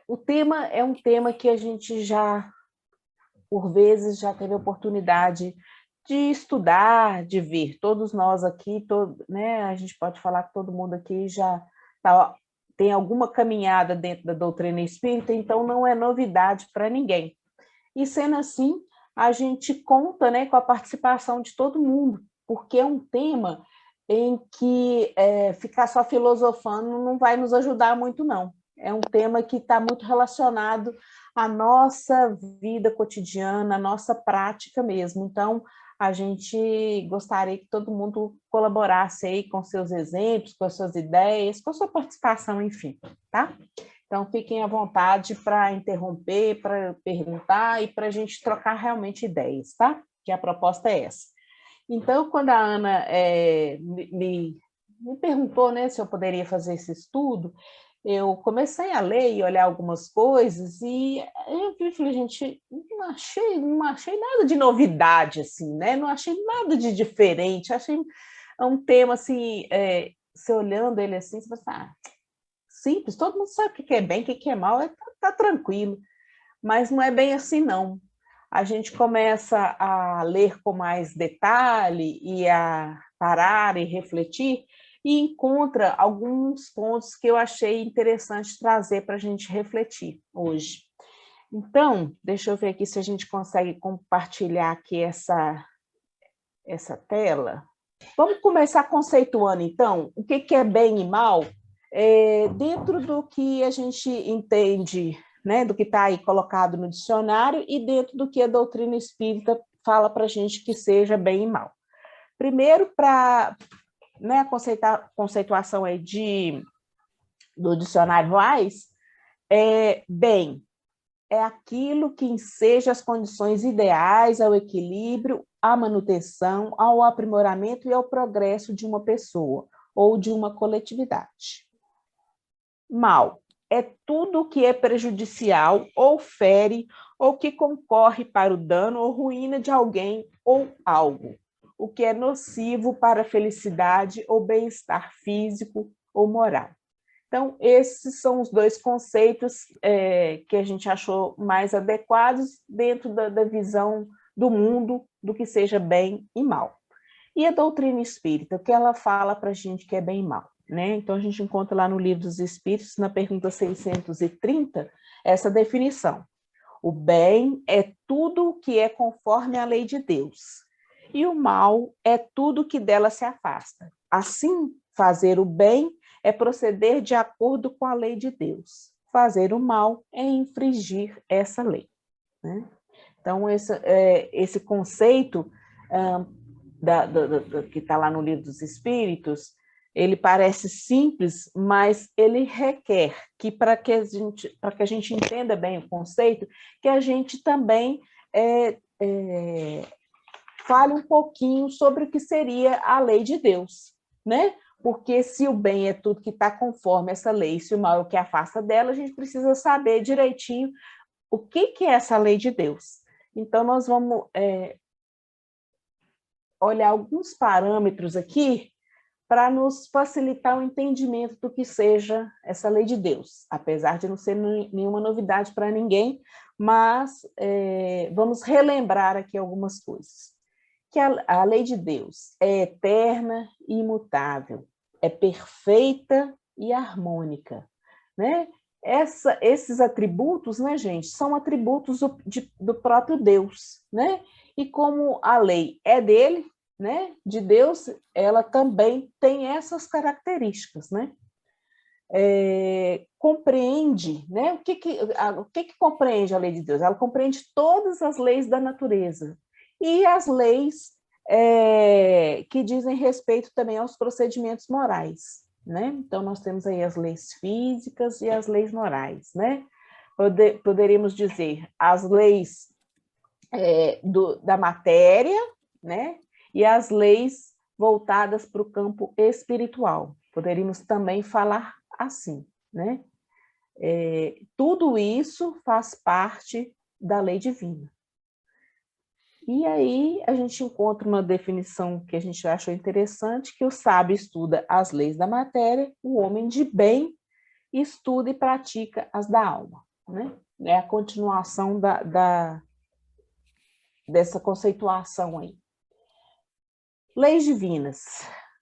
O tema é um tema que a gente já, por vezes, já teve a oportunidade de estudar, de ver. Todos nós aqui, né, a gente pode falar que todo mundo aqui já tem alguma caminhada dentro da doutrina espírita, então não é novidade para ninguém. E sendo assim, a gente conta, né, com a participação de todo mundo, porque é um tema em que ficar só filosofando não vai nos ajudar muito, não. É um tema que está muito relacionado à nossa vida cotidiana, à nossa prática mesmo. Então, a gente gostaria que todo mundo colaborasse aí com seus exemplos, com as suas ideias, com a sua participação, enfim, tá? Então, fiquem à vontade para interromper, para perguntar e para a gente trocar realmente ideias, tá? Que a proposta é essa. Então, quando a Ana me perguntou, né, se eu poderia fazer esse estudo, eu comecei a ler e olhar algumas coisas e eu falei, gente, não achei nada de novidade, assim, né? Não achei nada de diferente, achei um tema, assim, você olhando ele assim, você fala assim, simples, todo mundo sabe o que é bem, o que é mal, tá tranquilo. Mas não é bem assim, não. A gente começa a ler com mais detalhe e a parar e refletir e encontra alguns pontos que eu achei interessante trazer para a gente refletir hoje. Então, deixa eu ver aqui se a gente consegue compartilhar aqui essa tela. Vamos começar conceituando, então, o que é bem e mal, dentro do que a gente entende, né, do que está aí colocado no dicionário e dentro do que a doutrina espírita fala para a gente que seja bem e mal. Primeiro, para, né, a conceituação aí do dicionário Reis, bem é aquilo que enseja as condições ideais ao equilíbrio, à manutenção, ao aprimoramento e ao progresso de uma pessoa ou de uma coletividade. Mal é tudo que é prejudicial ou fere ou que concorre para o dano ou ruína de alguém ou algo, o que é nocivo para a felicidade ou bem-estar físico ou moral. Então, esses são os dois conceitos que a gente achou mais adequados dentro da visão do mundo do que seja bem e mal. E a doutrina espírita, o que ela fala para a gente que é bem e mal? Né? Então, a gente encontra lá no Livro dos Espíritos, na pergunta 630, essa definição. O bem é tudo que é conforme a lei de Deus, e o mal é tudo que dela se afasta. Assim, fazer o bem é proceder de acordo com a lei de Deus. Fazer o mal é infringir essa lei. Né? Então, esse conceito que está lá no Livro dos Espíritos, ele parece simples, mas ele requer que, para que a gente entenda bem o conceito, que a gente também fale um pouquinho sobre o que seria a lei de Deus, né? Porque se o bem é tudo que está conforme essa lei, se o mal é o que afasta dela, a gente precisa saber direitinho o que é essa lei de Deus. Então, nós vamos olhar alguns parâmetros aqui para nos facilitar o entendimento do que seja essa lei de Deus, apesar de não ser nenhuma novidade para ninguém, mas vamos relembrar aqui algumas coisas. Que a lei de Deus é eterna e imutável, é perfeita e harmônica, né? Esses atributos, né, gente, são atributos do próprio Deus, né? E como a lei é dele, né, de Deus, ela também tem essas características, né? Compreende, né? O que compreende a lei de Deus? Ela compreende todas as leis da natureza e as leis que dizem respeito também aos procedimentos morais, né? Então, nós temos aí as leis físicas e as leis morais, né? Poderíamos dizer as leis da matéria, né? E as leis voltadas para o campo espiritual. Poderíamos também falar assim, né? Tudo isso faz parte da lei divina. E aí a gente encontra uma definição que a gente achou interessante, que o sábio estuda as leis da matéria, o homem de bem estuda e pratica as da alma, né? É a continuação dessa conceituação aí. Leis divinas.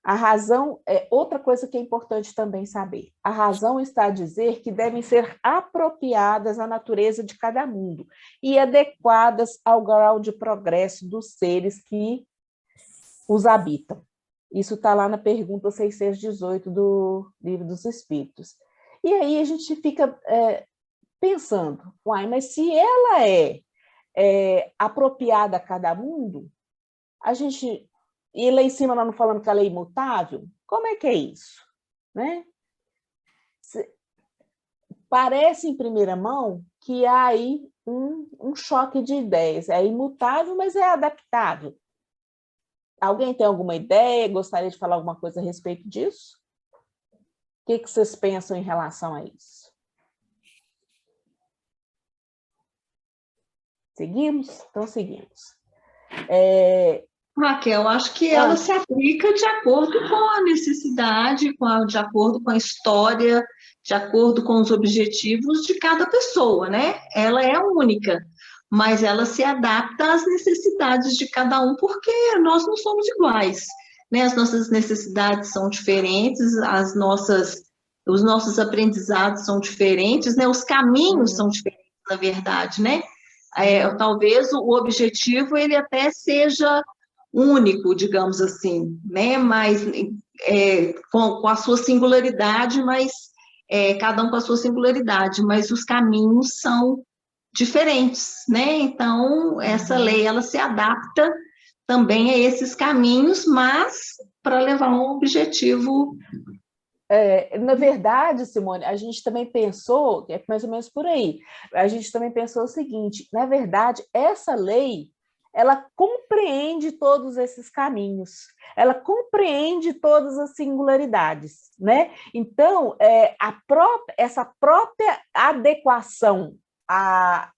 A razão é outra coisa que é importante também saber. A razão está a dizer que devem ser apropriadas à natureza de cada mundo e adequadas ao grau de progresso dos seres que os habitam. Isso está lá na pergunta 618 do Livro dos Espíritos. E aí a gente fica pensando, uai, mas se ela é apropriada a cada mundo, a gente... E lá em cima nós não falamos que ela é imutável? Como é que é isso? Né? Parece, em primeira mão, que há aí um choque de ideias. É imutável, mas é adaptável. Alguém tem alguma ideia? Gostaria de falar alguma coisa a respeito disso? O que vocês pensam em relação a isso? Seguimos? Então, seguimos. Raquel, acho que ela se aplica de acordo com a necessidade, de acordo com a história, de acordo com os objetivos de cada pessoa, né? Ela é única, mas ela se adapta às necessidades de cada um, porque nós não somos iguais, né? As nossas necessidades são diferentes, os nossos aprendizados são diferentes, né? Os caminhos são diferentes, na verdade, né? Talvez o objetivo ele até seja único, digamos assim, né? Mas com a sua singularidade, mas cada um com a sua singularidade, mas os caminhos são diferentes, né? Então, essa lei, ela se adapta também a esses caminhos, mas para levar a um objetivo. Na verdade, Simone, a gente também pensou, é mais ou menos por aí, a gente também pensou o seguinte, na verdade, essa lei, ela compreende todos esses caminhos, ela compreende todas as singularidades, né? Então, essa própria adequação à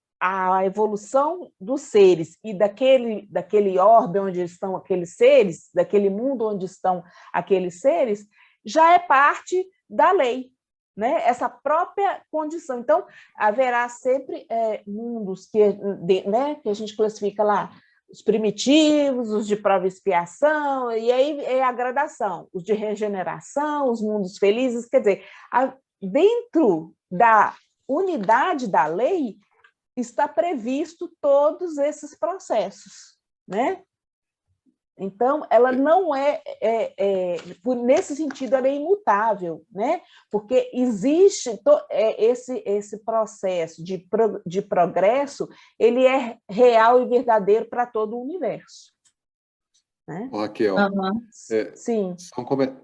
evolução dos seres e daquele orbe onde estão aqueles seres, daquele mundo onde estão aqueles seres, já é parte da lei, né? Essa própria condição. Então, haverá sempre mundos que a gente classifica lá, os primitivos, os de prova e expiação, e aí é a gradação, os de regeneração, os mundos felizes, quer dizer, dentro da unidade da lei está previsto todos esses processos, né? Então, ela não nesse sentido, ela é imutável, né? Porque existe esse processo de progresso, ele é real e verdadeiro para todo o universo. Né? Raquel, sim.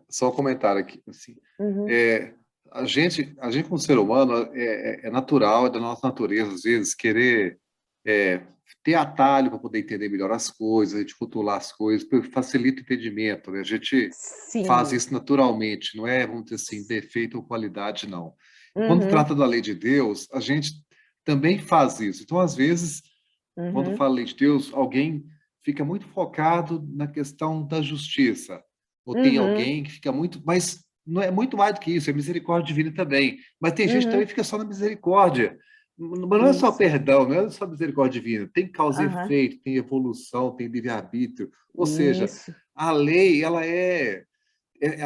Só um comentário aqui. Assim, a gente, como ser humano, é natural, é da nossa natureza, às vezes, querer ter atalho para poder entender melhor as coisas, a gente rotular as coisas, facilita o entendimento, né? A gente faz isso naturalmente, não é, vamos dizer assim, defeito ou qualidade, não. Quando trata da lei de Deus, a gente também faz isso. Então, às vezes, quando fala lei de Deus, alguém fica muito focado na questão da justiça, ou tem alguém que fica muito... Mas não é muito mais do que isso, é misericórdia divina também. Mas tem gente que também fica só na misericórdia. Mas não é só perdão, não é só misericórdia divina. Tem causa e efeito, tem evolução, tem livre-arbítrio. Ou seja, a lei, ela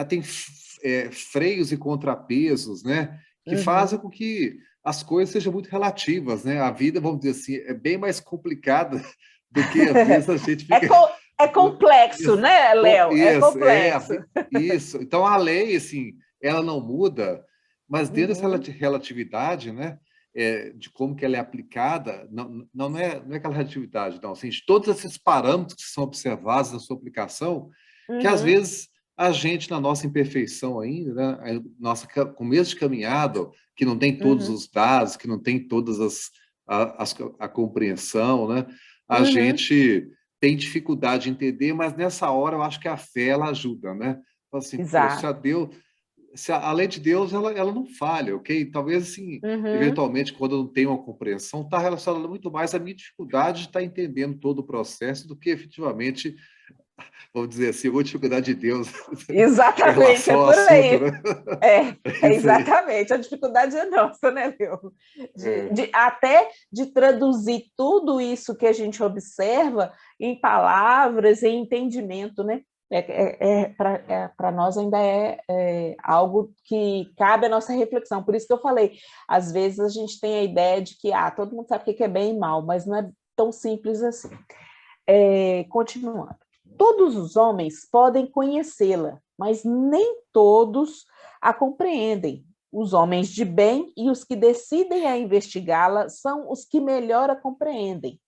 tem freios e contrapesos, né? Que fazem com que as coisas sejam muito relativas, né? A vida, vamos dizer assim, é bem mais complicada do que às vezes a gente fica... É complexo, né, Léo? É complexo. Isso. Então, a lei, assim, ela não muda, mas dentro dessa relatividade, né? De como que ela é aplicada, não é aquela relatividade, não. Assim, de todos esses parâmetros que são observados na sua aplicação, que às vezes a gente, na nossa imperfeição ainda, né, nossa começo de caminhada, que não tem todos os dados, que não tem todas a compreensão, né, a gente tem dificuldade de entender, mas nessa hora eu acho que a fé ela ajuda, né? Assim, se a lei de Deus ela não falha, ok? Talvez assim, eventualmente, quando eu não tenho uma compreensão, está relacionada muito mais à minha dificuldade de estar entendendo todo o processo do que efetivamente vamos dizer assim, uma dificuldade de Deus em Exatamente, é relação ao por aí. assunto, né? É Isso aí. exatamente, a dificuldade é nossa, né, Leo? É. Até de traduzir tudo isso que a gente observa em palavras, em entendimento, né? Para nós ainda é algo que cabe à nossa reflexão. Por isso que eu falei, às vezes a gente tem a ideia de que todo mundo sabe o que é bem e mal, mas não é tão simples assim. Continuando. Todos os homens podem conhecê-la, mas nem todos a compreendem. Os homens de bem e os que decidem a investigá-la são os que melhor a compreendem.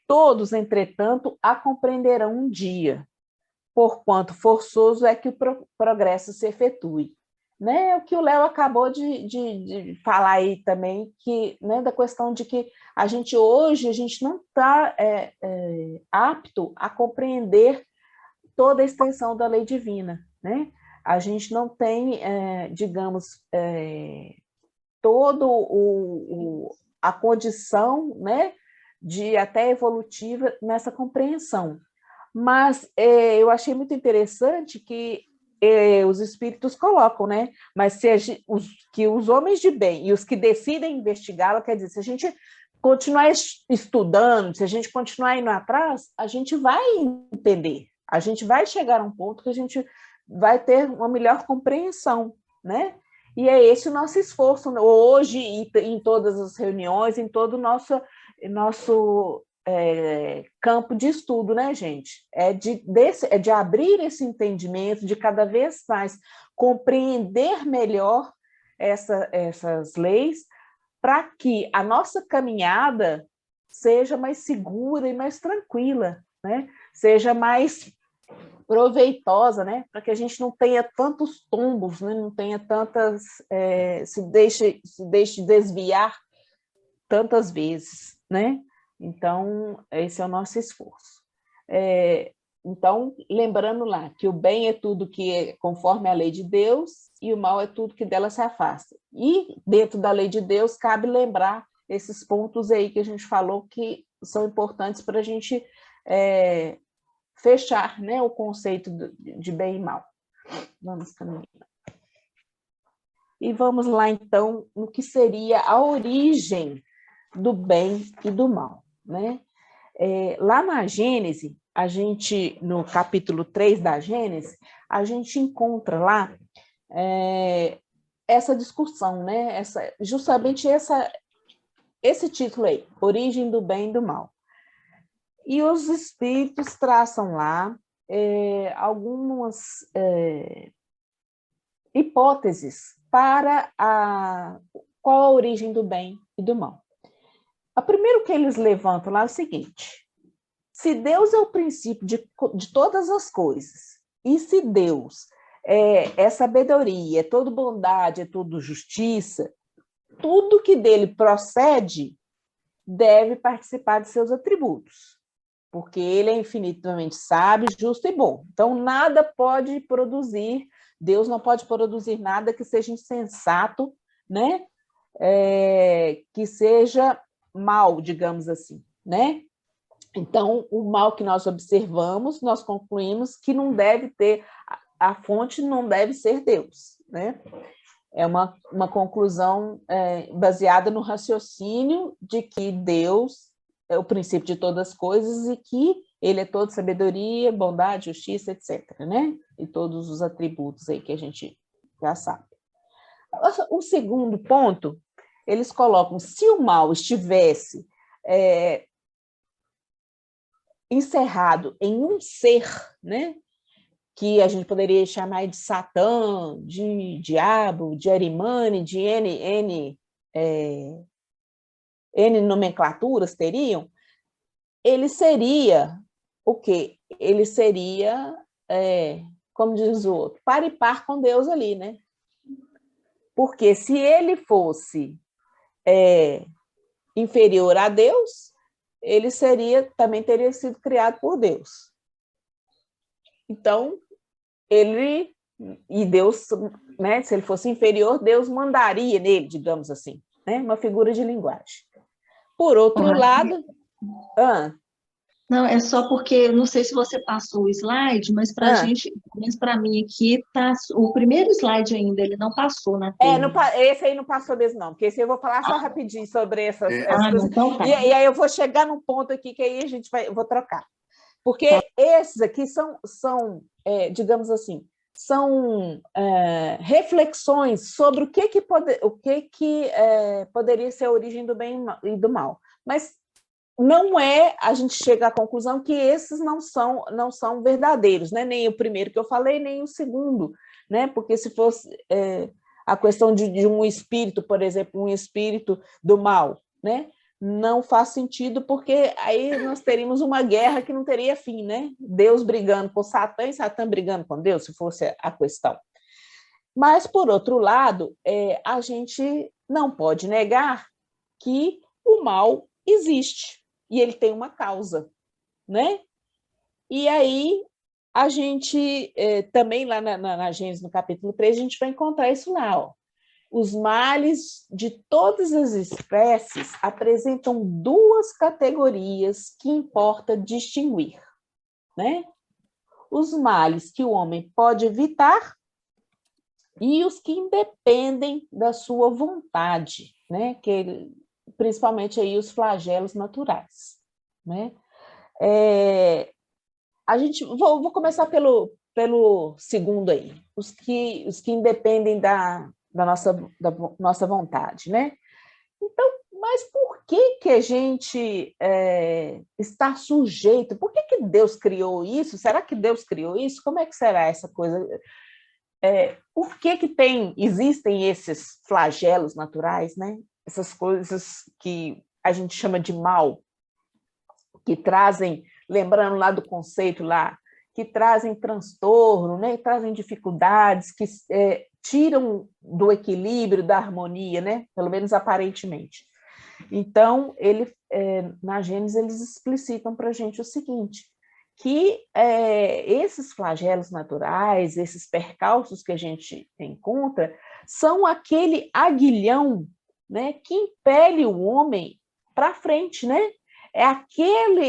Todos, entretanto, a compreenderão um dia, porquanto forçoso é que o progresso se efetue. Né? O que o Léo acabou de falar aí também, que, né, da questão de que a gente não está apto a compreender toda a extensão da lei divina, né? A gente não tem, digamos, a condição, né, de até evolutiva nessa compreensão. Mas eu achei muito interessante que os espíritos colocam, né? Mas que os homens de bem e os que decidem investigá-la, quer dizer, se a gente continuar estudando, se a gente continuar indo atrás, a gente vai entender, a gente vai chegar a um ponto que a gente vai ter uma melhor compreensão, né? E é esse o nosso esforço hoje, em todas as reuniões, em todo o nosso campo de estudo, né, gente? É de abrir esse entendimento, de cada vez mais compreender melhor essas leis, para que a nossa caminhada seja mais segura e mais tranquila, né? Seja mais proveitosa, né? Para que a gente não tenha tantos tombos, né? Não tenha tantas... se deixe desviar tantas vezes, né? Então, esse é o nosso esforço. Então, lembrando lá que o bem é tudo que é conforme a lei de Deus e o mal é tudo que dela se afasta. E, dentro da lei de Deus, cabe lembrar esses pontos aí que a gente falou que são importantes para a gente fechar, né, o conceito de bem e mal. Vamos caminhar. E vamos lá, então, no que seria a origem do bem e do mal, né? Lá na Gênese, no capítulo 3 da Gênese, a gente encontra lá essa discussão, né? Justamente esse título aí, Origem do Bem e do Mal. E os espíritos traçam lá algumas hipóteses para qual a origem do bem e do mal. O primeiro que eles levantam lá é o seguinte: se Deus é o princípio de todas as coisas, e se Deus é sabedoria, é toda bondade, é toda justiça, tudo que dele procede deve participar de seus atributos, porque ele é infinitamente sábio, justo e bom. Então, nada pode produzir, Deus não pode produzir nada que seja insensato, né? Que seja mal, digamos assim, né? Então, o mal que nós observamos, nós concluímos que não deve ter, a fonte não deve ser Deus, né? É uma conclusão baseada no raciocínio de que Deus é o princípio de todas as coisas e que ele é todo sabedoria, bondade, justiça, etc., né? E todos os atributos aí que a gente já sabe. O segundo ponto, eles colocam, se o mal estivesse encerrado em um ser, né? Que a gente poderia chamar de Satã, de diabo, de Arimane, de N nomenclaturas teriam, ele seria o quê? Ele seria, como diz o outro, par e par com Deus ali, né? Porque se ele fosse inferior a Deus, ele também teria sido criado por Deus. Então, Deus, né, se ele fosse inferior, Deus mandaria nele, digamos assim, né, uma figura de linguagem. Por outro lado... Não, é só porque, não sei se você passou o slide, mas para a gente, pelo menos para mim aqui, tá, o primeiro slide ainda, ele não passou na tela. Esse aí não passou mesmo, não, porque esse eu vou falar só rapidinho sobre essas coisas. Então tá. E aí eu vou chegar num ponto aqui que aí eu vou trocar. Porque esses aqui são digamos assim, são reflexões sobre o que poderia ser a origem do bem e do mal. Mas não a gente chega à conclusão que esses não são verdadeiros, né? Nem o primeiro que eu falei, nem o segundo, né? Porque se fosse a questão de um espírito, por exemplo, um espírito do mal, né? Não faz sentido, porque aí nós teríamos uma guerra que não teria fim, né? Deus brigando com Satã e Satã brigando com Deus, se fosse a questão. Mas, por outro lado, a gente não pode negar que o mal existe e ele tem uma causa, né? E aí a gente também lá na Gênesis, no capítulo 3, a gente vai encontrar isso lá, ó. Os males de todas as espécies apresentam duas categorias que importa distinguir, né? Os males que o homem pode evitar e os que independem da sua vontade, né? Principalmente aí os flagelos naturais, né? Vou começar pelo segundo aí, os que independem da nossa vontade, né? Então, mas por que a gente está sujeito? Por que Deus criou isso? Será que Deus criou isso? Como é que será essa coisa? Por que existem esses flagelos naturais, né? Essas coisas que a gente chama de mal, que trazem, lembrando lá do conceito lá, que trazem transtorno, né? Trazem dificuldades, que tiram do equilíbrio, da harmonia, né? Pelo menos aparentemente. Então, na Gênesis, eles explicitam para a gente o seguinte, que esses flagelos naturais, esses percalços que a gente encontra, são aquele aguilhão, né, que impele o homem para frente, né? É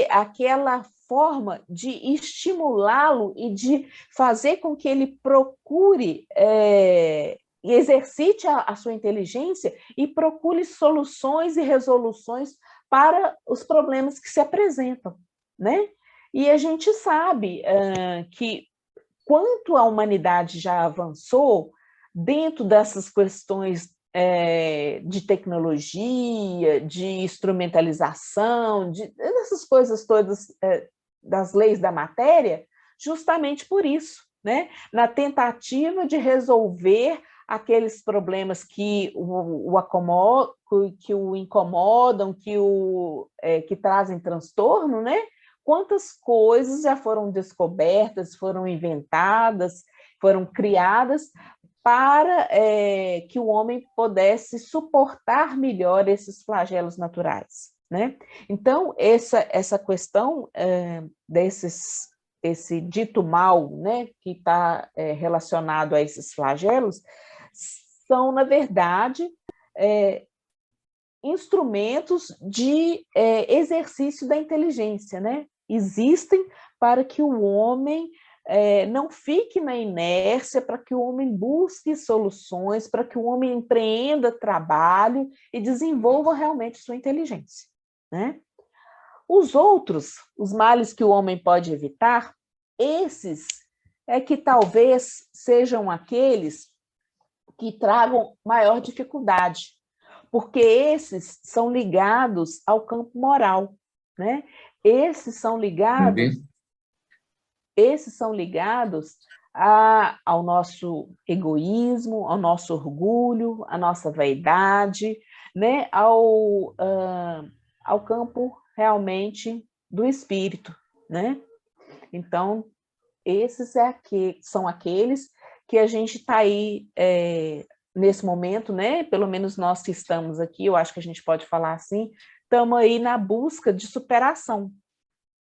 aquela forma de estimulá-lo e de fazer com que ele procure e exercite a sua inteligência e procure soluções e resoluções para os problemas que se apresentam, né? E a gente sabe que quanto a humanidade já avançou dentro dessas questões de tecnologia, de instrumentalização, dessas coisas todas das leis da matéria, justamente por isso, né? Na tentativa de resolver aqueles problemas que o incomodam, que trazem transtorno, né? Quantas coisas já foram descobertas, foram inventadas, foram criadas para que o homem pudesse suportar melhor esses flagelos naturais, né? Então, essa questão esse dito mal, né, que está relacionado a esses flagelos, são, na verdade, instrumentos de exercício da inteligência, né? Existem para que o homem não fique na inércia, para que o homem busque soluções, para que o homem empreenda trabalho e desenvolva realmente sua inteligência, né? Os males que o homem pode evitar, esses que talvez sejam aqueles que tragam maior dificuldade, porque esses são ligados ao campo moral, né? Esses são ligados ao nosso egoísmo, ao nosso orgulho, à nossa vaidade, né? Ao campo realmente do espírito, né? Então, esses são aqueles que a gente está aí nesse momento, né? Pelo menos nós que estamos aqui, eu acho que a gente pode falar assim, estamos aí na busca de superação.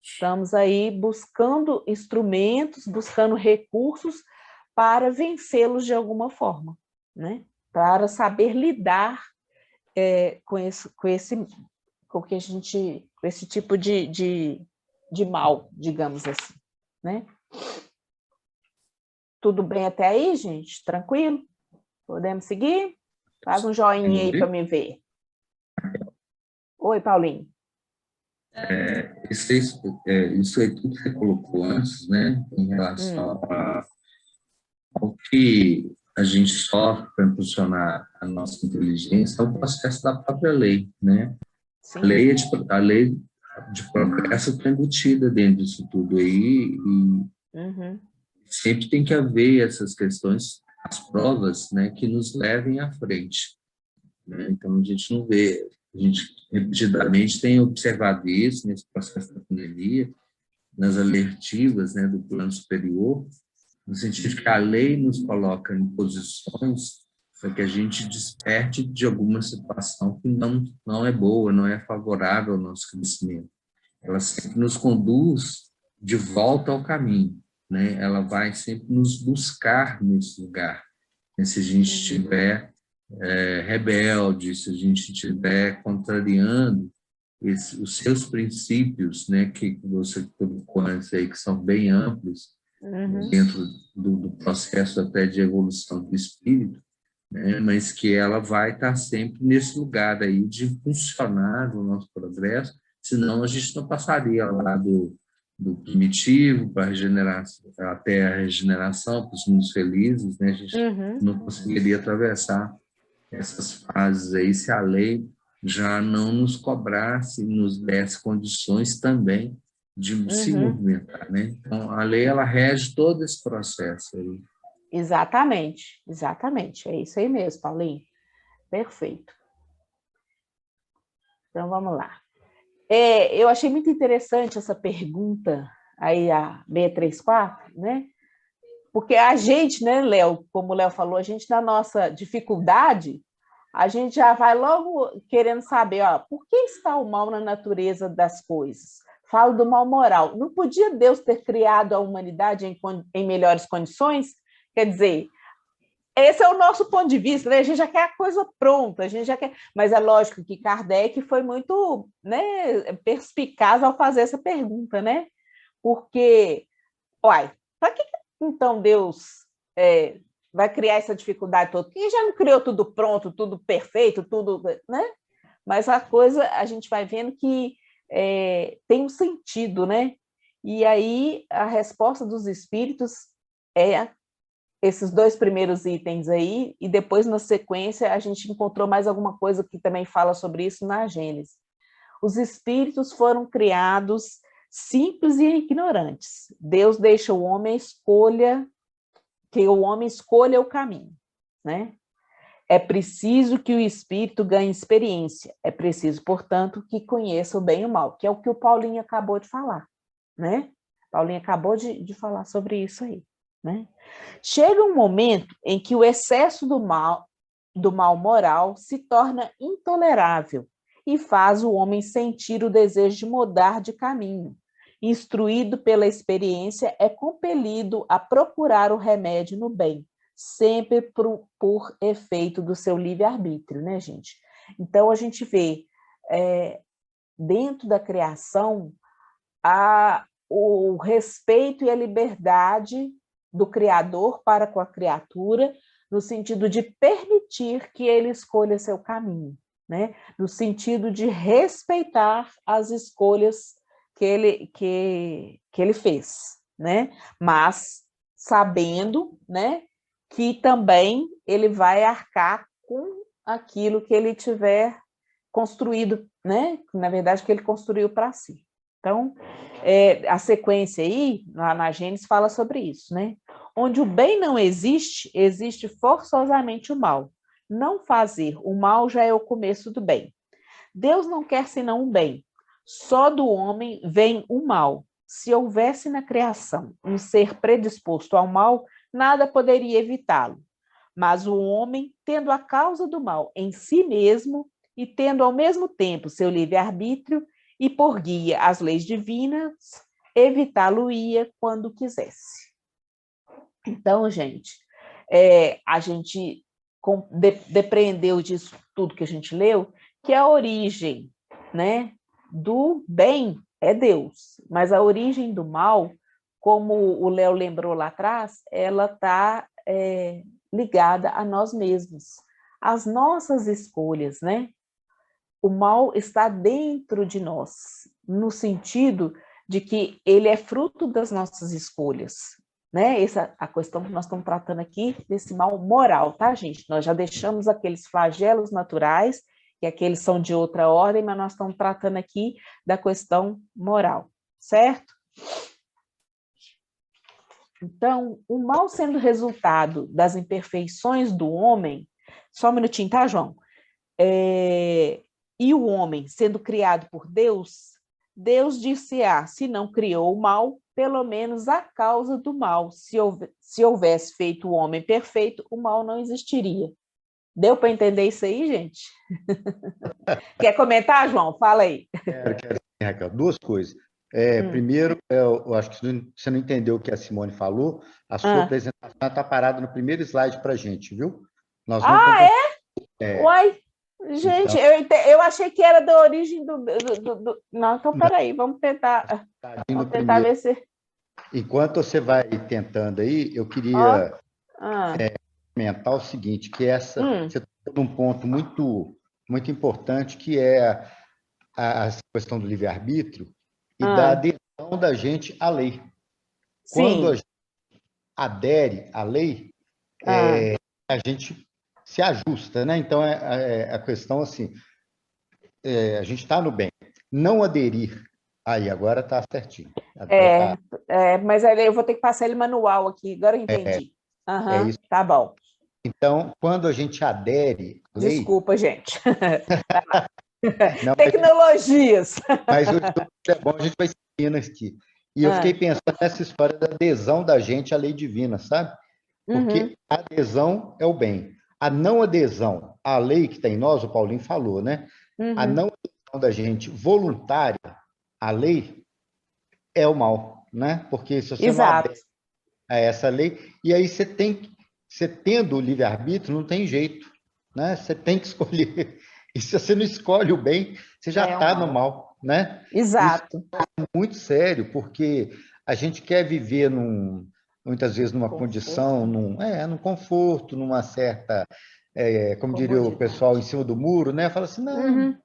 Estamos aí buscando instrumentos, buscando recursos para vencê-los de alguma forma, né? Para saber lidar com esse tipo de de mal, digamos assim, né? Tudo bem até aí, gente? Tranquilo? Podemos seguir? Faz um joinha aí para me ver. Oi, Paulinho. Isso aí tudo que você colocou antes, né, em relação ao que a gente sofre para impulsionar a nossa inteligência, é o processo da própria lei, né? Sim. A lei de progresso está embutida dentro disso tudo aí e sempre tem que haver essas questões, as provas, né, que nos levem à frente, né? Então, a gente não vê, a gente repetidamente tem observado isso nesse processo da pandemia, nas alertivas, né, do plano superior, no sentido que a lei nos coloca em posições para que a gente desperte de alguma situação que não é boa, não é favorável ao nosso crescimento. Ela sempre nos conduz de volta ao caminho, né? Ela vai sempre nos buscar nesse lugar. E se a gente estiver rebelde, se a gente estiver contrariando os seus princípios, né, que você colocou antes aí, que são bem amplos, dentro do processo até de evolução do espírito, né, mas que ela vai estar sempre nesse lugar aí de funcionar o nosso progresso, senão a gente não passaria lá do primitivo para a regeneração, até a regeneração, para os mundos felizes, né, a gente não conseguiria atravessar essas fases aí se a lei já não nos cobrasse, nos desse condições também de se movimentar, né? Então, a lei, ela rege todo esse processo aí. Exatamente, exatamente. É isso aí mesmo, Paulinho. Perfeito. Então, vamos lá. Eu achei muito interessante essa pergunta aí, a 634, né? Porque a gente, né, Léo, como o Léo falou, a gente, na nossa dificuldade, a gente já vai logo querendo saber, ó, por que está o mal na natureza das coisas? Falo do mal moral. Não podia Deus ter criado a humanidade em melhores condições? Quer dizer, esse é o nosso ponto de vista, né? A gente já quer a coisa pronta, a gente já quer. Mas é lógico que Kardec foi muito, né, perspicaz ao fazer essa pergunta, né? Porque, uai, para que então Deus vai criar essa dificuldade toda? Porque já não criou tudo pronto, tudo perfeito, tudo, né? Mas a coisa, a gente vai vendo que tem um sentido, né? E aí a resposta dos espíritos é esses dois primeiros itens aí, e depois, na sequência, a gente encontrou mais alguma coisa que também fala sobre isso na Gênesis. Os espíritos foram criados simples e ignorantes. Deus deixa o homem que o homem escolha o caminho, né? É preciso que o espírito ganhe experiência. É preciso, portanto, que conheça o bem e o mal, que é o que o Paulinho acabou de falar, né? Paulinho acabou de falar sobre isso aí, né? Chega um momento em que o excesso do mal moral se torna intolerável e faz o homem sentir o desejo de mudar de caminho. Instruído pela experiência, é compelido a procurar o remédio no bem, sempre por efeito do seu livre-arbítrio, né, gente? Então, a gente vê, dentro da criação, o respeito e a liberdade do Criador para com a criatura, no sentido de permitir que ele escolha seu caminho, né? No sentido de respeitar as escolhas que ele fez, né? Mas sabendo, né, que também ele vai arcar com aquilo que ele tiver construído, né? Na verdade, que ele construiu para si. Então, a sequência aí, lá na Gênesis, fala sobre isso, né? Onde o bem não existe, existe forçosamente o mal. Não fazer o mal já é o começo do bem. Deus não quer senão o bem. Só do homem vem o mal. Se houvesse na criação um ser predisposto ao mal, nada poderia evitá-lo. Mas o homem, tendo a causa do mal em si mesmo e tendo ao mesmo tempo seu livre-arbítrio, e por guia as leis divinas, evitá-lo-ia quando quisesse. Então, gente, a gente depreendeu disso tudo que a gente leu, que a origem, né, do bem é Deus, mas a origem do mal, como o Léo lembrou lá atrás, ela está ligada a nós mesmos, às nossas escolhas, né? O mal está dentro de nós, no sentido de que ele é fruto das nossas escolhas, né? Essa a questão que nós estamos tratando aqui desse mal moral, tá, gente? Nós já deixamos aqueles flagelos naturais, que aqueles são de outra ordem, mas nós estamos tratando aqui da questão moral, certo? Então, o mal sendo resultado das imperfeições do homem, só um minutinho, tá, João? E o homem sendo criado por Deus, Deus disse: se não criou o mal, pelo menos a causa do mal. Se houvesse feito o homem perfeito, o mal não existiria. Deu para entender isso aí, gente? Quer comentar, João? Fala aí. Quero, Raquel, duas coisas. Primeiro, eu acho que você não entendeu o que a Simone falou. A sua apresentação está parada no primeiro slide para a gente, viu? Nós não Uai, gente, então, eu achei que era da origem do... Não, então peraí, vamos tentar ver se... Enquanto você vai tentando aí, eu queria comentar o seguinte, que você tocou num ponto muito, muito importante, que é a questão do livre-arbítrio e da adesão da gente à lei. Quando a gente adere à lei, a gente se ajusta, né? Então, a questão assim, a gente está no bem. Não aderir, aí, agora está certinho. Mas aí eu vou ter que passar ele manual aqui, agora eu entendi. Isso. Tá bom. Então, quando a gente adere à lei... Desculpa, gente. Não, tecnologias. Mas o é bom, a gente vai seguindo aqui. E eu fiquei pensando nessa história da adesão da gente à lei divina, sabe? Porque a adesão é o bem. A não adesão à lei que está em nós, o Paulinho falou, né? A não adesão da gente voluntária à lei é o mal, né? Porque se você não adere a essa lei, e aí você tendo o livre-arbítrio, não tem jeito, né? Você tem que escolher. E se você não escolhe o bem, você já está no mal, né? Exato. Isso é muito sério, porque a gente quer viver muitas vezes numa condição, num conforto, numa certa, como diria o pessoal em cima do muro, né? Fala assim, não,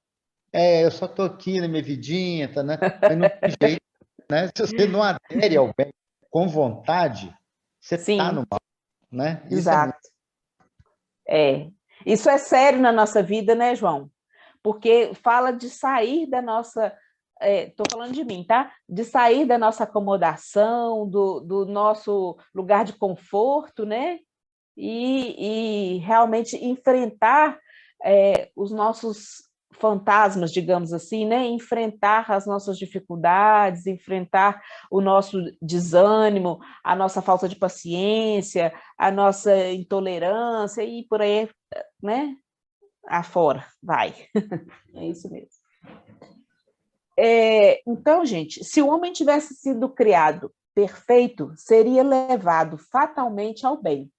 eu só estou aqui na minha vidinha, tá, né? Mas não tem jeito, né? Se você não adere ao bem com vontade, você está no mal, né? Exato. Isso é sério na nossa vida, né, João? Porque fala de sair da nossa... Estou falando de mim, tá? De sair da nossa acomodação, do nosso lugar de conforto, né? E realmente enfrentar os nossos fantasmas, digamos assim, né? Enfrentar as nossas dificuldades, enfrentar o nosso desânimo, a nossa falta de paciência, a nossa intolerância e por aí, né? Afora, vai. É isso mesmo. Então, gente, se o homem tivesse sido criado perfeito, seria levado fatalmente ao bem.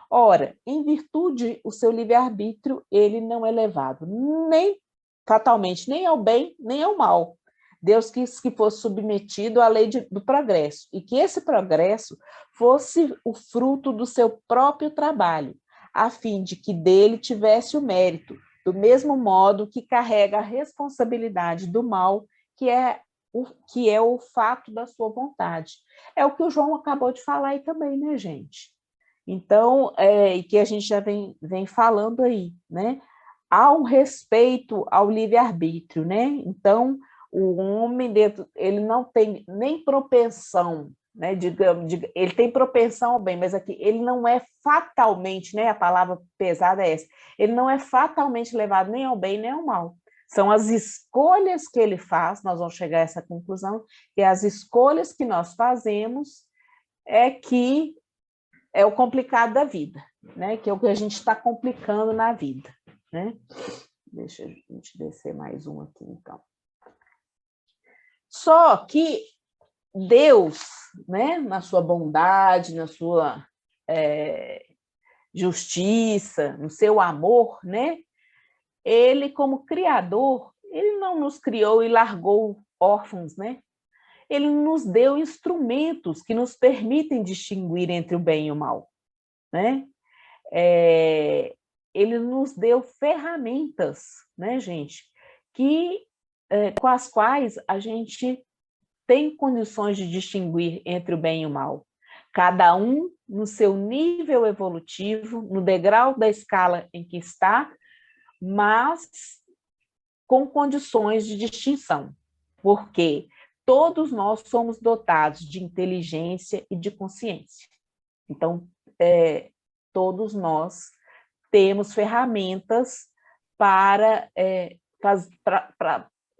Ora, em virtude do seu livre-arbítrio, ele não é levado nem fatalmente, nem ao bem, nem ao mal. Deus quis que fosse submetido à lei do progresso, e que esse progresso fosse o fruto do seu próprio trabalho, a fim de que dele tivesse o mérito, do mesmo modo que carrega a responsabilidade do mal, que é o fato da sua vontade. É o que o João acabou de falar aí também, né, gente? Então, e que a gente já vem falando aí, né? Há um respeito ao livre-arbítrio, né? Então, o homem, ele não tem nem propensão, né? Ele tem propensão ao bem, mas aqui ele não é fatalmente, né? A palavra pesada é essa, ele não é fatalmente levado nem ao bem nem ao mal. São as escolhas que ele faz, nós vamos chegar a essa conclusão, que as escolhas que nós fazemos que é o complicado da vida, né? Que é o que a gente está complicando na vida, né? Deixa a gente descer mais um aqui, então. Só que Deus, né, na sua bondade, na sua justiça, no seu amor, né? Ele, como criador, ele não nos criou e largou órfãos, né? ele nos deu instrumentos que nos permitem distinguir entre o bem e o mal, né? Ele nos deu ferramentas, né, gente, com as quais a gente tem condições de distinguir entre o bem e o mal. Cada um no seu nível evolutivo, no degrau da escala em que está, mas com condições de distinção, porque todos nós somos dotados de inteligência e de consciência. Então, todos nós temos ferramentas para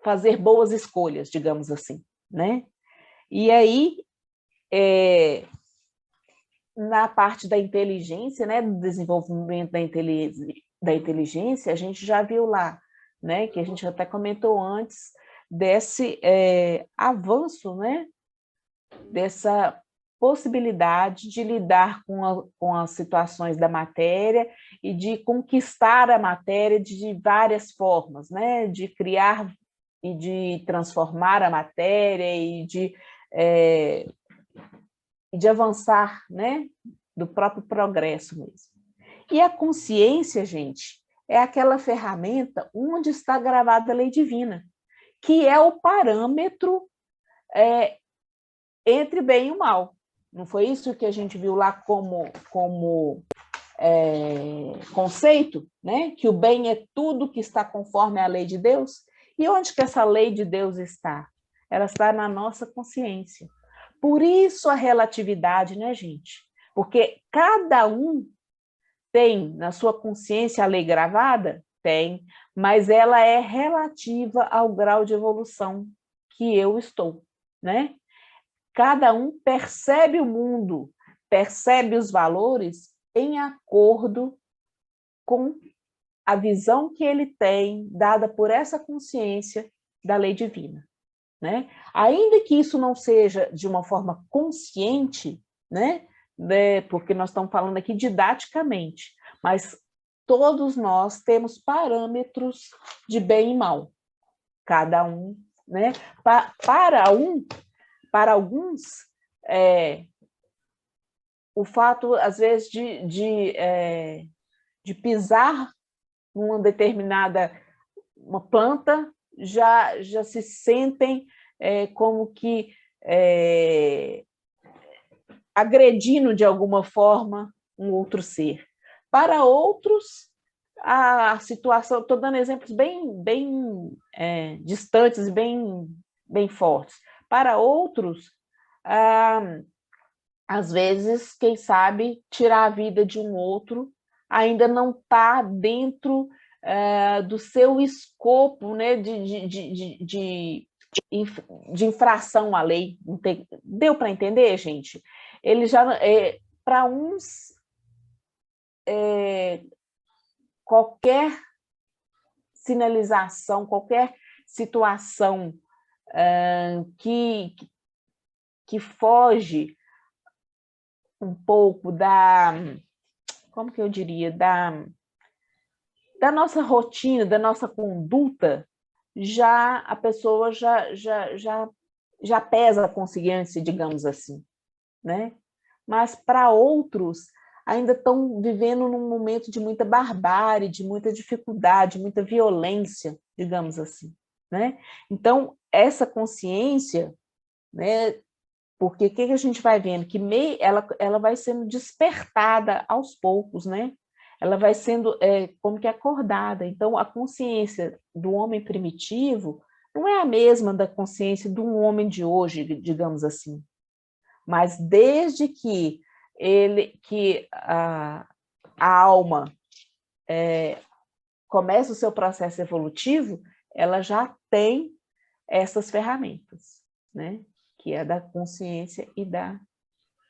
fazer boas escolhas, digamos assim, né? E aí, na parte da inteligência, né, do desenvolvimento da inteligência, a gente já viu lá, né, que a gente até comentou antes, desse avanço, né, dessa possibilidade de lidar com as situações da matéria e de conquistar a matéria de várias formas, né, de criar e de transformar a matéria e de avançar, né, do próprio progresso mesmo. E a consciência, gente, é aquela ferramenta onde está gravada a lei divina, que é o parâmetro entre bem e o mal. Não foi isso que a gente viu lá como conceito, né? Que o bem é tudo que está conforme à lei de Deus? E onde que essa lei de Deus está? Ela está na nossa consciência. Por isso a relatividade, né, gente? Porque cada um tem na sua consciência a lei gravada? Tem, mas ela é relativa ao grau de evolução que eu estou, né? Cada um percebe o mundo, percebe os valores em acordo com a visão que ele tem, dada por essa consciência da lei divina, né? Ainda que isso não seja de uma forma consciente, né? Porque nós estamos falando aqui didaticamente, mas todos nós temos parâmetros de bem e mal, cada um, né? Para alguns, o fato, às vezes, de pisar numa determinada uma planta, já se sentem como que agredindo de alguma forma um outro ser. Para outros, a situação, estou dando exemplos bem distantes, bem fortes. Para outros, às vezes, quem sabe, tirar a vida de um outro ainda não está dentro do seu escopo, né, de infração à lei. Deu para entender, gente? Ele já, para uns, qualquer sinalização, qualquer situação que foge um pouco como que eu diria, da nossa rotina, da nossa conduta, já a pessoa já pesa a consciência, digamos assim, né? Mas para outros ainda estão vivendo num momento de muita barbárie, de muita dificuldade, muita violência, digamos assim, né? Então, essa consciência, né? Porque o que a gente vai vendo? Que ela vai sendo despertada aos poucos, né? Ela vai sendo como que acordada. Então, a consciência do homem primitivo não é a mesma da consciência de um homem de hoje, digamos assim. Mas desde que a alma começa o seu processo evolutivo, ela já tem essas ferramentas, né? Que é da consciência e da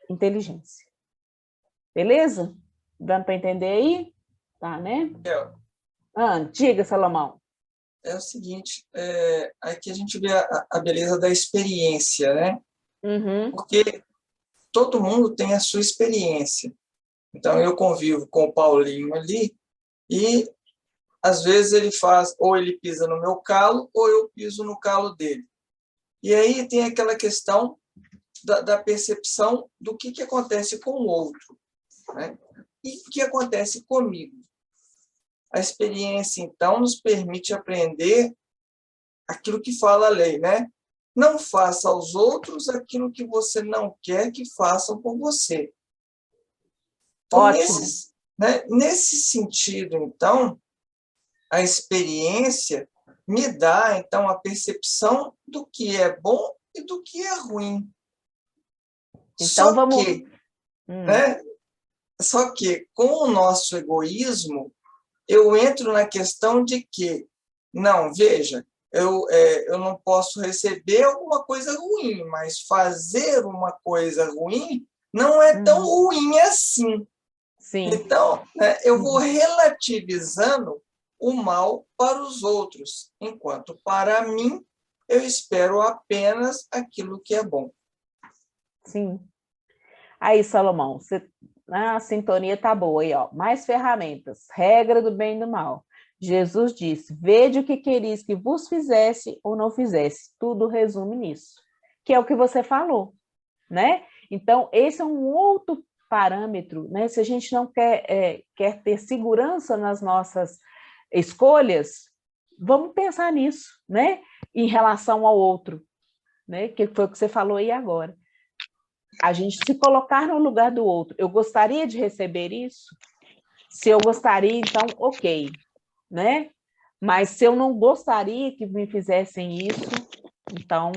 inteligência. Beleza? Dando para entender aí? Tá, né? Diga, Salomão. É o seguinte, aqui a gente vê a beleza da experiência, né? Uhum. Porque todo mundo tem a sua experiência. Então, eu convivo com o Paulinho ali e, às vezes, ele faz, ou ele pisa no meu calo, ou eu piso no calo dele. E aí tem aquela questão da percepção do que acontece com o outro, né? E o que acontece comigo. A experiência, então, nos permite aprender aquilo que fala a lei, né? Não faça aos outros aquilo que você não quer que façam com você. Então, nesse sentido, então, a experiência me dá, então, a percepção do que é bom e do que é ruim. Então, Só que, com o nosso egoísmo, eu entro na questão de que, não, veja, eu não posso receber alguma coisa ruim, mas fazer uma coisa ruim não é tão ruim assim. Sim. Então, eu vou relativizando o mal para os outros, enquanto para mim eu espero apenas aquilo que é bom. Sim. Aí, Salomão, a sintonia tá boa aí, ó. Mais ferramentas, regra do bem e do mal. Jesus disse: vede o que queris que vos fizesse ou não fizesse. Tudo resume nisso, que é o que você falou, né? Então, esse é um outro parâmetro, né? Se a gente não quer ter segurança nas nossas escolhas, vamos pensar nisso, né? Em relação ao outro, né? Que foi o que você falou aí agora. A gente se colocar no lugar do outro. Eu gostaria de receber isso? Se eu gostaria, então, ok, né? Mas se eu não gostaria que me fizessem isso, então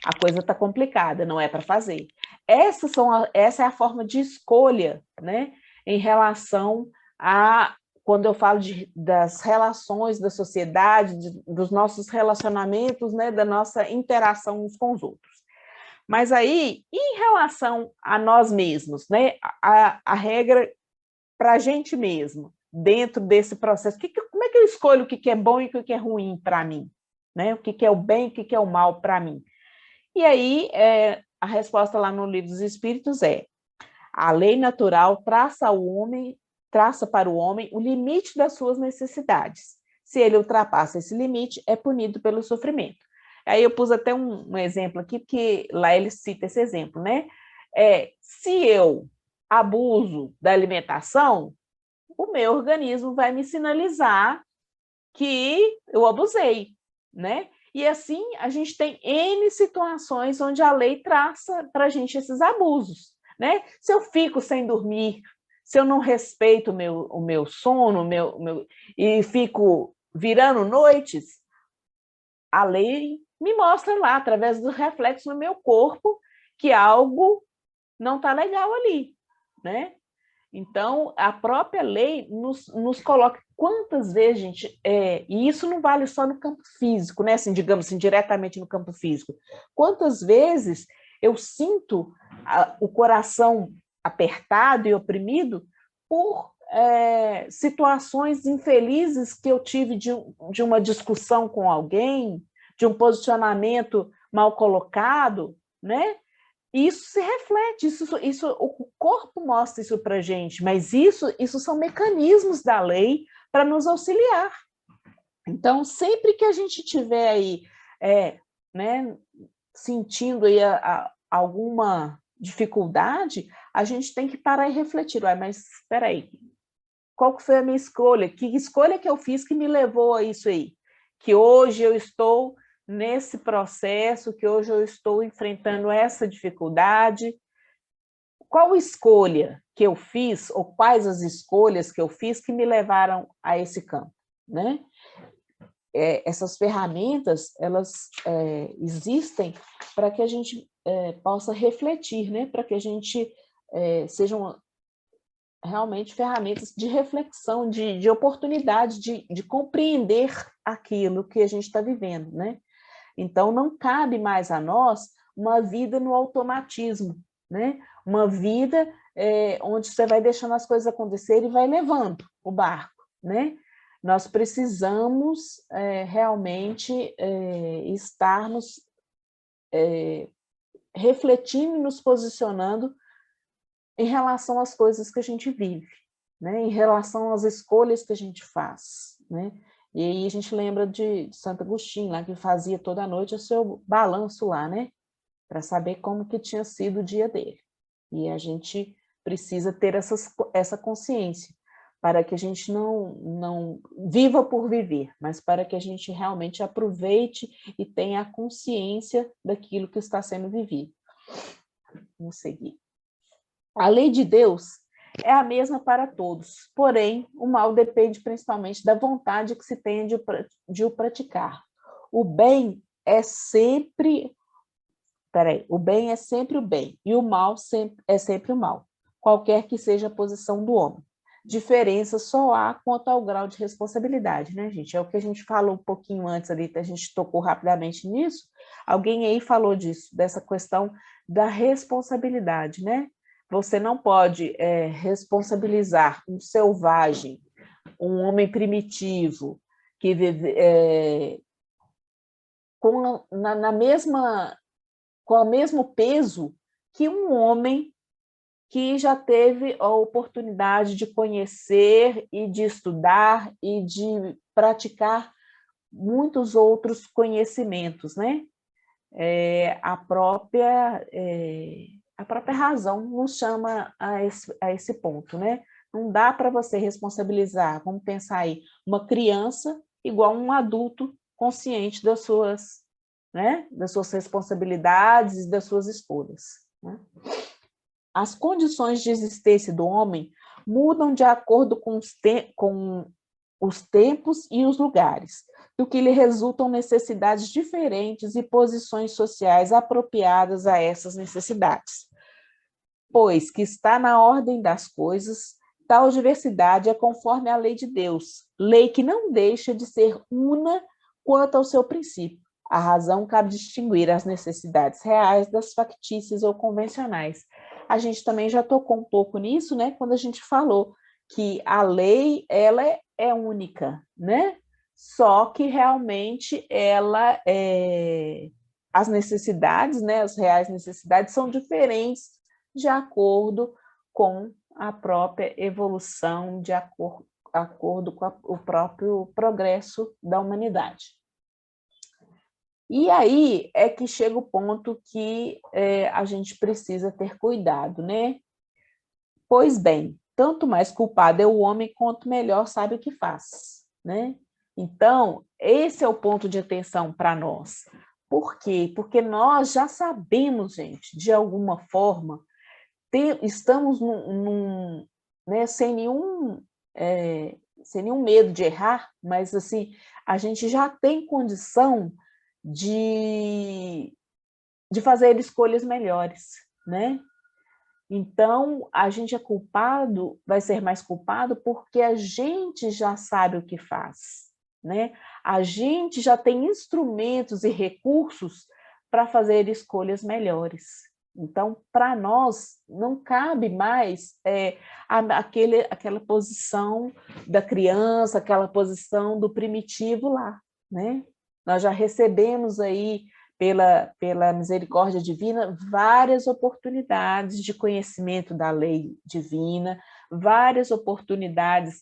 a coisa está complicada, não é para fazer. Essa é a forma de escolha, né? Em relação a, quando eu falo das relações da sociedade, dos nossos relacionamentos, né? Da nossa interação uns com os outros. Mas aí, em relação a nós mesmos, né? A regra para a gente mesmo, dentro desse processo, como é que eu escolho o que é bom e o que é ruim para mim? Né? O que é o bem e o que é o mal para mim? E aí, a resposta lá no Livro dos Espíritos é: a lei natural traça para o homem o limite das suas necessidades. Se ele ultrapassa esse limite, é punido pelo sofrimento. Aí eu pus até um exemplo aqui, porque lá ele cita esse exemplo, né? Se eu abuso da alimentação, o meu organismo vai me sinalizar que eu abusei, né? E assim, a gente tem N situações onde a lei traça para a gente esses abusos, né? Se eu fico sem dormir, se eu não respeito o meu sono, e fico virando noites, a lei me mostra lá, através do reflexo no meu corpo, que algo não está legal ali, né? Então, a própria lei nos coloca quantas vezes, gente, e isso não vale só no campo físico, né? Assim, digamos assim, diretamente no campo físico. Quantas vezes eu sinto o coração apertado e oprimido por situações infelizes que eu tive de uma discussão com alguém, de um posicionamento mal colocado, né? Isso se reflete, o corpo mostra isso para a gente, mas isso são mecanismos da lei para nos auxiliar. Então, sempre que a gente tiver aí, né, sentindo aí alguma dificuldade, a gente tem que parar e refletir. Mas espera aí, qual que foi a minha escolha? Que escolha que eu fiz que me levou a isso aí? Que hoje eu estou nesse processo, que hoje eu estou enfrentando essa dificuldade. Qual escolha que eu fiz, ou quais as escolhas que eu fiz que me levaram a esse campo, né? Essas ferramentas, elas existem para que a gente possa refletir, né? Para que a gente sejam realmente ferramentas de reflexão, de oportunidade de compreender aquilo que a gente está vivendo, né? Então, não cabe mais a nós uma vida no automatismo, né? Uma vida onde você vai deixando as coisas acontecerem e vai levando o barco, né? Nós precisamos realmente estarmos refletindo e nos posicionando em relação às coisas que a gente vive, né? Em relação às escolhas que a gente faz, né? E aí a gente lembra de Santo Agostinho, lá que fazia toda noite o seu balanço lá, né? Para saber como que tinha sido o dia dele. E a gente precisa ter essa consciência, para que a gente não viva por viver, mas para que a gente realmente aproveite e tenha a consciência daquilo que está sendo vivido. Vamos seguir. A lei de Deus é a mesma para todos, porém, o mal depende principalmente da vontade que se tenha de o praticar. O bem é sempre... o bem é sempre o bem, e o mal é sempre o mal, qualquer que seja a posição do homem. Diferença só há quanto ao grau de responsabilidade, né, gente? É o que a gente falou um pouquinho antes ali, a gente tocou rapidamente nisso. Alguém aí falou disso, dessa questão da responsabilidade, né? Você não pode responsabilizar um selvagem, um homem primitivo, que vive com o mesmo peso que um homem que já teve a oportunidade de conhecer e de estudar e de praticar muitos outros conhecimentos, né? A própria razão nos chama a esse ponto, né? Não dá para você responsabilizar, vamos pensar aí, uma criança igual um adulto consciente das suas responsabilidades e das suas escolhas, né? As condições de existência do homem mudam de acordo com os tempos e os lugares, do que lhe resultam necessidades diferentes e posições sociais apropriadas a essas necessidades. Pois que está na ordem das coisas, tal diversidade é conforme a lei de Deus, lei que não deixa de ser una quanto ao seu princípio. A razão cabe distinguir as necessidades reais das factícias ou convencionais. A gente também já tocou um pouco nisso, né, quando a gente falou que a lei ela é única, né? Só que realmente as necessidades, né, as reais necessidades são diferentes de acordo com a própria evolução, de acordo com o próprio progresso da humanidade. E aí é que chega o ponto que a gente precisa ter cuidado, né? Pois bem, tanto mais culpado é o homem, quanto melhor sabe o que faz, né? Então, esse é o ponto de atenção para nós. Por quê? Porque nós já sabemos, gente, de alguma forma, estamos né, sem nenhum medo de errar, mas assim, a gente já tem condição de fazer escolhas melhores, né? Então, a gente vai ser mais culpado porque a gente já sabe o que faz, né? A gente já tem instrumentos e recursos para fazer escolhas melhores. Então, para nós, não cabe mais aquela posição da criança, aquela posição do primitivo lá, né? Nós já recebemos aí, pela misericórdia divina, várias oportunidades de conhecimento da lei divina, várias oportunidades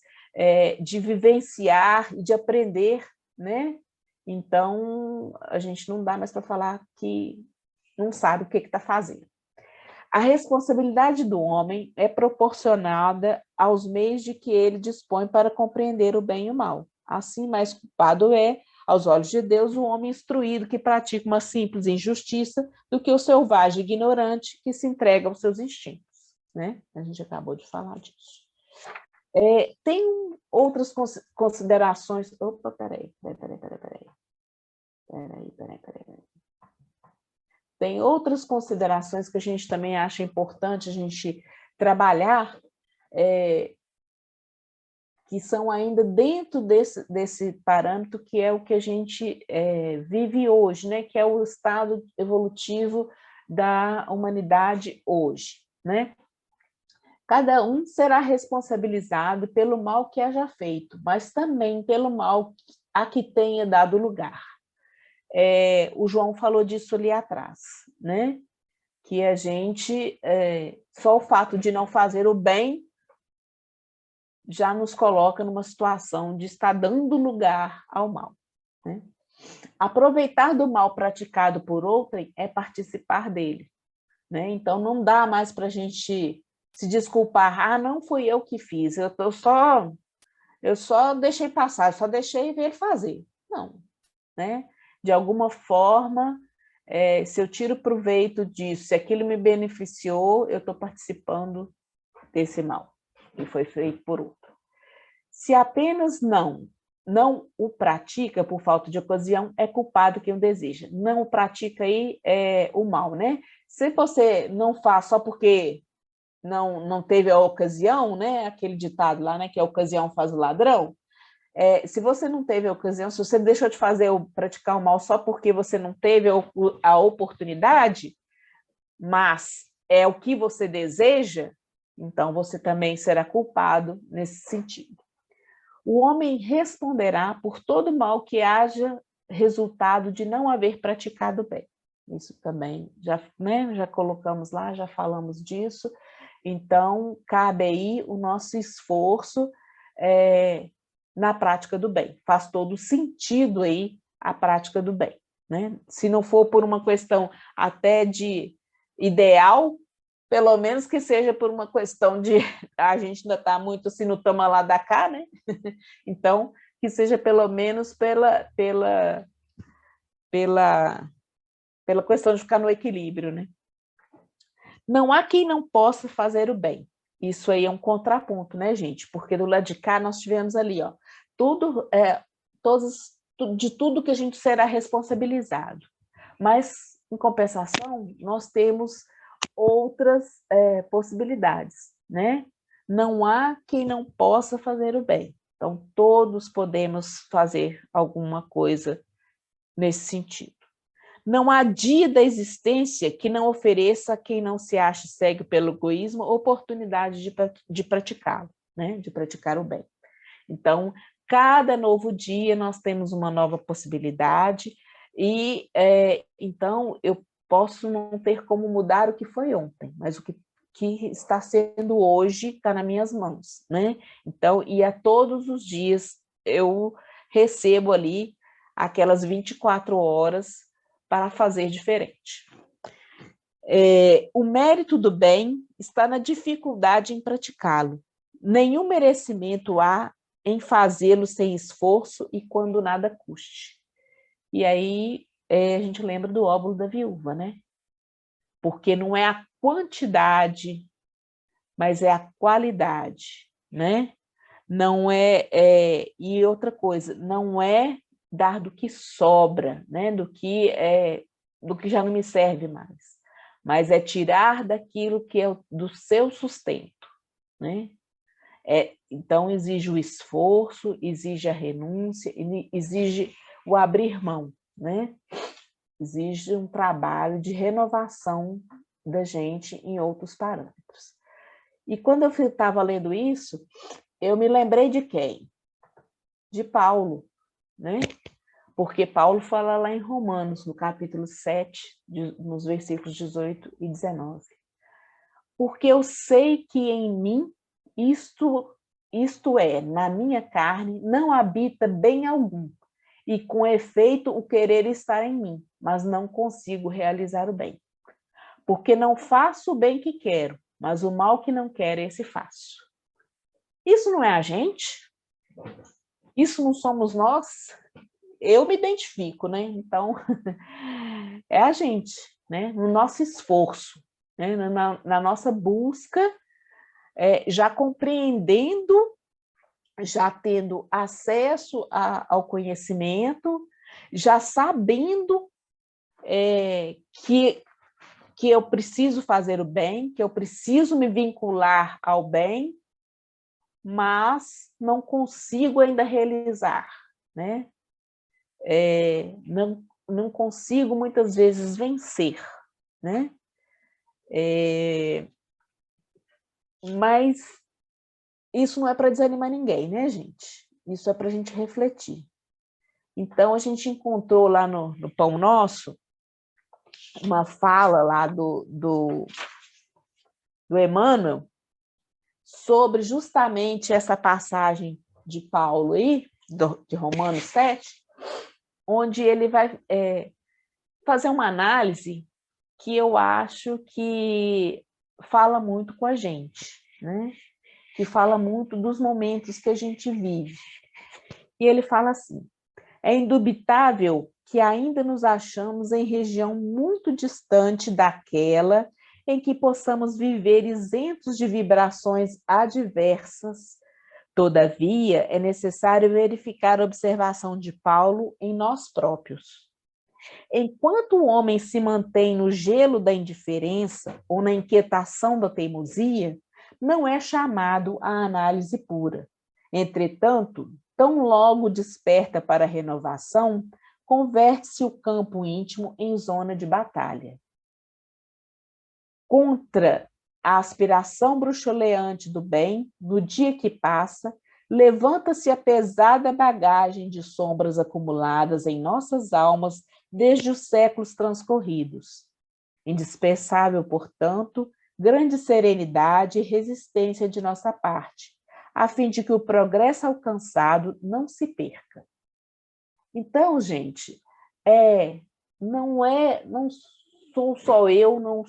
de vivenciar e de aprender, né? Então, a gente não dá mais para falar que não sabe o que está fazendo. A responsabilidade do homem é proporcionada aos meios de que ele dispõe para compreender o bem e o mal. Assim, mais culpado é, aos olhos de Deus, o homem instruído que pratica uma simples injustiça do que o selvagem ignorante que se entrega aos seus instintos, né? A gente acabou de falar disso. Tem outras considerações... Opa, peraí. Tem outras considerações que a gente também acha importante a gente trabalhar, que são ainda dentro desse parâmetro, que é o que a gente vive hoje, né? Que é o estado evolutivo da humanidade hoje, né? Cada um será responsabilizado pelo mal que haja feito, mas também pelo mal a que tenha dado lugar. O João falou disso ali atrás, né? Que a gente, só o fato de não fazer o bem, já nos coloca numa situação de estar dando lugar ao mal, né? Aproveitar do mal praticado por outrem é participar dele, né? Então, não dá mais para a gente se desculpar, não fui eu que fiz, eu só deixei passar, só deixei ele fazer. Não, né? De alguma forma, se eu tiro proveito disso, se aquilo me beneficiou, eu estou participando desse mal, que foi feito por outro. Se apenas não o pratica por falta de ocasião, é culpado quem o deseja. Não o pratica aí é o mal, né? Se você não faz só porque não teve a ocasião, né? Aquele ditado lá, né? Que a ocasião faz o ladrão. Se você não teve a ocasião, se você deixou de fazer ou praticar o mal só porque você não teve a oportunidade, mas é o que você deseja, então você também será culpado nesse sentido. O homem responderá por todo mal que haja resultado de não haver praticado bem. Isso também já colocamos lá, já falamos disso. Então, cabe aí o nosso esforço na prática do bem. Faz todo sentido aí a prática do bem, né? Se não for por uma questão até de ideal, pelo menos que seja por uma questão de a gente ainda está muito assim no toma lá da cá, né? Então, que seja pelo menos pela questão de ficar no equilíbrio, né? Não há quem não possa fazer o bem. Isso aí é um contraponto, né, gente? Porque do lado de cá nós tivemos ali, ó, de tudo que a gente será responsabilizado. Mas, em compensação, nós temos outras possibilidades, né? Não há quem não possa fazer o bem. Então, todos podemos fazer alguma coisa nesse sentido. Não há dia da existência que não ofereça a quem não se ache cego pelo egoísmo oportunidade de praticá-lo, né? De praticar o bem. Então, cada novo dia nós temos uma nova possibilidade e, então, eu posso não ter como mudar o que foi ontem, mas o que está sendo hoje está nas minhas mãos, né? Então, e a todos os dias eu recebo ali aquelas 24 horas para fazer diferente. O mérito do bem está na dificuldade em praticá-lo. Nenhum merecimento há em fazê-lo sem esforço e quando nada custe. E aí a gente lembra do óbolo da viúva, né? Porque não é a quantidade, mas é a qualidade, né? Não e outra coisa, não é dar do que sobra, né? Do que já não me serve mais, mas é tirar daquilo que é do seu sustento, né? Então, exige o esforço, exige a renúncia, exige o abrir mão, né? Exige um trabalho de renovação da gente em outros parâmetros. E quando eu estava lendo isso, eu me lembrei de quem? De Paulo, né? Porque Paulo fala lá em Romanos, no capítulo 7, nos versículos 18 e 19. Porque eu sei que em mim, isto é, na minha carne, não habita bem algum, e com efeito o querer está em mim, mas não consigo realizar o bem. Porque não faço o bem que quero, mas o mal que não quero, esse faço. Isso não é a gente? Isso não somos nós? Eu me identifico, né? Então, é a gente, né? No nosso esforço, né? Na nossa busca, já compreendendo, já tendo acesso ao conhecimento, já sabendo que eu preciso fazer o bem, que eu preciso me vincular ao bem, mas não consigo ainda realizar, né? Não consigo muitas vezes vencer, né? Mas isso não é para desanimar ninguém, né, gente? Isso é para a gente refletir. Então, a gente encontrou lá no Pão Nosso uma fala lá do Emmanuel sobre justamente essa passagem de Paulo aí, de Romanos 7, onde ele vai fazer uma análise que eu acho que fala muito com a gente, né? Que fala muito dos momentos que a gente vive. E ele fala assim: é indubitável que ainda nos achamos em região muito distante daquela em que possamos viver isentos de vibrações adversas. Todavia, é necessário verificar a observação de Paulo em nós próprios. Enquanto o homem se mantém no gelo da indiferença ou na inquietação da teimosia, não é chamado à análise pura. Entretanto, tão logo desperta para a renovação, converte-se o campo íntimo em zona de batalha. Contra a aspiração bruxuleante do bem, no dia que passa, levanta-se a pesada bagagem de sombras acumuladas em nossas almas desde os séculos transcorridos. Indispensável, portanto, grande serenidade e resistência de nossa parte, a fim de que o progresso alcançado não se perca. Então, gente, não sou só eu, não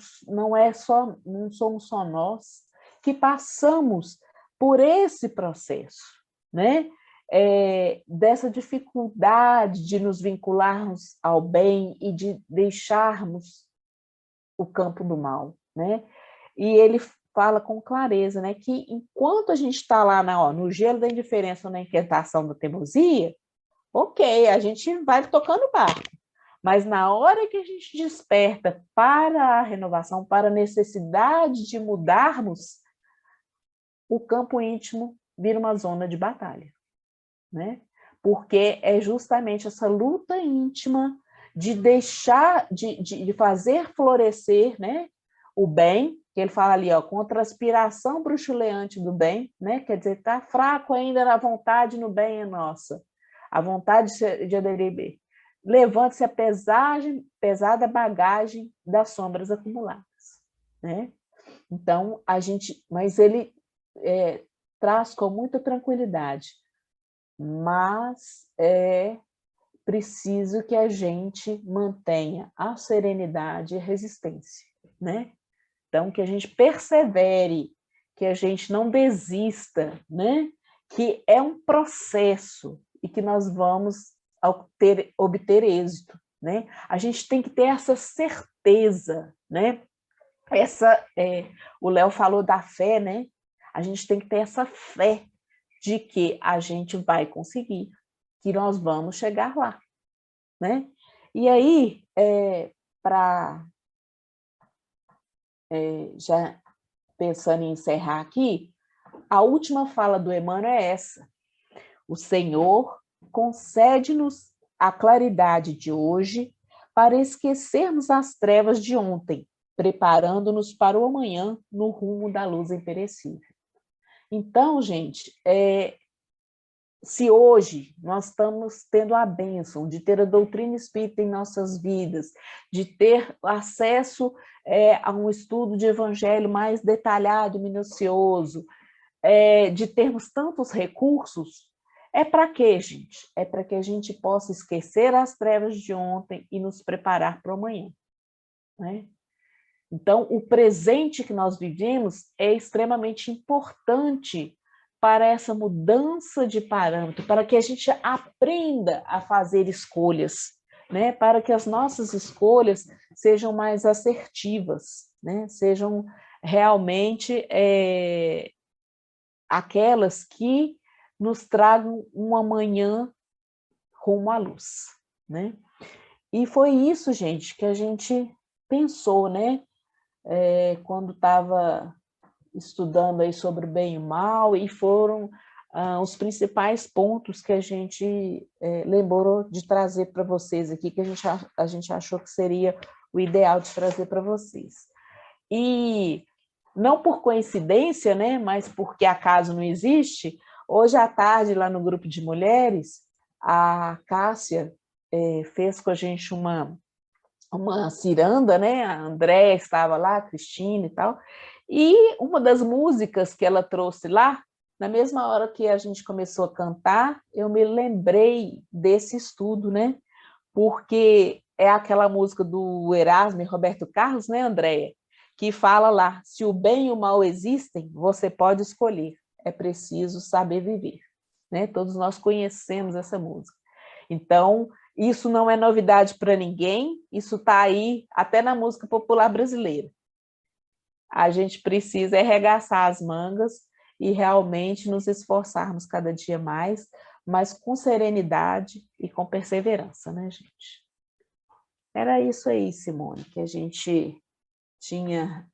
somos só nós que passamos por esse processo, né? Dessa dificuldade de nos vincularmos ao bem e de deixarmos o campo do mal, né? E ele fala com clareza, né, que enquanto a gente está lá no gelo da indiferença ou na inquietação da teimosia, ok, a gente vai tocando o barco, mas na hora que a gente desperta para a renovação, para a necessidade de mudarmos, o campo íntimo vira uma zona de batalha, né? Porque é justamente essa luta íntima de deixar, de fazer florescer, né, o bem, que ele fala ali, ó, contra a aspiração bruxuleante do bem, né? Quer dizer, está fraco ainda na vontade no bem é nossa, a vontade de aderir. Levanta-se a pesada bagagem das sombras acumuladas, né? Então, mas ele traz com muita tranquilidade, mas é preciso que a gente mantenha a serenidade e a resistência, né? Então, que a gente persevere, que a gente não desista, né? Que é um processo e que nós vamos obter êxito, né? A gente tem que ter essa certeza, né? O Léo falou da fé, né? A gente tem que ter essa fé de que a gente vai conseguir, que nós vamos chegar lá, né? E aí, já pensando em encerrar aqui, a última fala do Emmanuel é essa: o Senhor concede-nos a claridade de hoje para esquecermos as trevas de ontem, preparando-nos para o amanhã no rumo da luz imperecível. Então, gente, se hoje nós estamos tendo a bênção de ter a doutrina espírita em nossas vidas, de ter acesso a um estudo de evangelho mais detalhado, minucioso, de termos tantos recursos, é para quê, gente? É para que a gente possa esquecer as trevas de ontem e nos preparar para o amanhã, né? Então, o presente que nós vivemos é extremamente importante para essa mudança de parâmetro, para que a gente aprenda a fazer escolhas, né? Para que as nossas escolhas sejam mais assertivas, né? Sejam realmente aquelas que nos tragam um amanhã rumo à luz, né? E foi isso, gente, que a gente pensou, né? Quando estava estudando aí sobre o bem e o mal, e foram os principais pontos que a gente lembrou de trazer para vocês aqui, que a gente achou que seria o ideal de trazer para vocês. E não por coincidência, né, mas porque acaso não existe, hoje à tarde, lá no grupo de mulheres, a Cássia fez com a gente uma ciranda, né? A Andréia estava lá, a Cristina e tal, E uma das músicas que ela trouxe lá, na mesma hora que a gente começou a cantar, eu me lembrei desse estudo, né? Porque é aquela música do Erasmo e Roberto Carlos, né, Andréia? Que fala lá, se o bem e o mal existem, você pode escolher, é preciso saber viver. Né? Todos nós conhecemos essa música. Então, isso não é novidade para ninguém, isso está aí até na música popular brasileira. A gente precisa arregaçar as mangas e realmente nos esforçarmos cada dia mais, mas com serenidade e com perseverança, né, gente? Era isso aí, Simone, que a gente tinha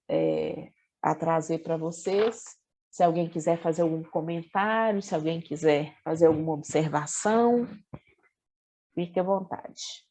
a trazer para vocês. Se alguém quiser fazer algum comentário, se alguém quiser fazer alguma observação, fique à vontade.